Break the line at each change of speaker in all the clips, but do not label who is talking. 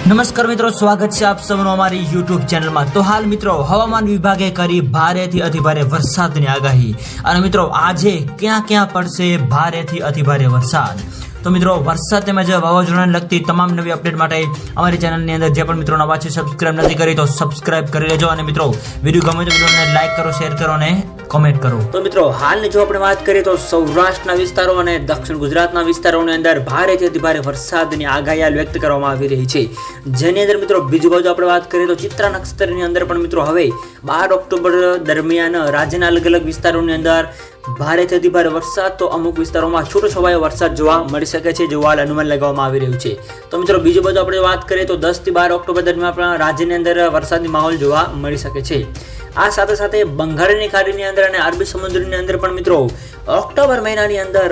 નમસ્કાર મિત્રો, સ્વાગત છે આપ સૌનું અમારી યુટ્યુબ ચેનલમાં। તો હાલ મિત્રો હવામાન વિભાગે કરી ભારેથી અતિભારે વરસાદની આગાહી। અને મિત્રો આજે ક્યાં ક્યાં પડશે ભારેથી અતિભારે વરસાદ। તો મિત્રો વરસાદ તેમજ વાવાઝોડાને લગતી તમામ નવી અપડેટ માટે અમારી ચેનલની અંદર જે પણ મિત્રો નવા છે સબસ્ક્રાઇબ નથી કરી તો સબસ્ક્રાઇબ કરી લેજો। અને મિત્રો વિડીયો ગમે તો વિડીયોને લાઈક કરો, શેર કરો અને કોમેન્ટ કરો। તો મિત્રો હાલની જો આપણે વાત કરીએ તો સૌરાષ્ટ્રના વિસ્તારો અને દક્ષિણ ગુજરાતના વિસ્તારોની અંદર ભારેથી અતિભારે વરસાદની આગાહી વ્યક્ત કરવામાં આવી રહી છે। જેની અંદર મિત્રો બીજી બાજુ આપણે વાત કરીએ તો ચિત્રા નક્ષત્રની અંદર પણ મિત્રો હવે 12 ઓક્ટોબર દરમિયાન રાજ્યના અલગ અલગ વિસ્તારોની અંદર ભારેથી અતિભારે વરસાદ તો અમુક વિસ્તારોમાં છૂટોછવાયો વરસાદ જોવા મળી શકે છે જેવું હાલ અનુમાન લગાવવામાં આવી રહ્યું છે। તો મિત્રો બીજી બાજુ આપણે વાત કરીએ તો 10 થી 12 ઓક્ટોબર દરમિયાન પણ રાજ્યની અંદર વરસાદની માહોલ જોવા મળી શકે છે। આ સાથે સાથે બંગાળની ખાડીની અંદર અને અરબી સમુદ્રની અંદર પણ મિત્રો ઓક્ટોબર મહિનાની અંદર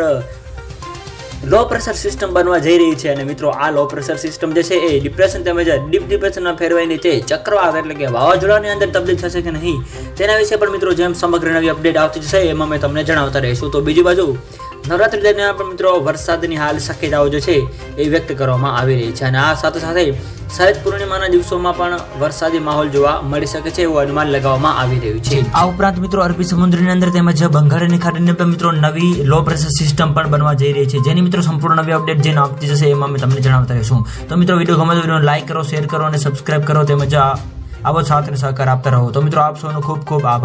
લો પ્રેશર સિસ્ટમ બનવા જઈ રહી છે। અને મિત્રો આ લો પ્રેશર સિસ્ટમ જે છે એ ડિપ્રેશન તેમજ ડીપ ડિપ્રેશનમાં ફેરવાઈને તે ચક્રવાત એટલે કે વાવાઝોડાની અંદર તબદીલ થશે કે નહીં તેના વિશે પણ મિત્રો જેમ સમગ્ર નવી અપડેટ આવતી જશે એમાં અમે તમને જણાવતા રહીશું। તો બીજી બાજુ નવરાત્રી દરમિયાન પણ મિત્રો વરસાદની હાલ શક્યતાઓ જે છે એ વ્યક્ત કરવામાં આવી રહી છે। અને આ સાથે સાથે શરદ પૂર્ણિમાના દિવસોમાં પણ વરસાદી માહોલ જોવા મળી શકે છે એવું અનુમાન લગાવવામાં આવી રહ્યું છે। આ ઉપરાંત મિત્રો અરબી સમુદ્રની અંદર તેમજ બંગાળની ખાડીની અંદર મિત્રો નવી લો પ્રેશર સિસ્ટમ પણ બનવા જઈ રહી છે જેની મિત્રો સંપૂર્ણ નવી અપડેટ જે આપતી જશે એમાં અમે તમને જણાવતા રહીશું। તો મિત્રો વિડીયો ગમે તો વિડીયોને લાઈક કરો, શેર કરો અને સબસ્ક્રાઇબ કરો તેમજ આવો સાથ અને સહકાર આપતા રહો। તો મિત્રો આપ સૌનો ખૂબ ખૂબ આભાર।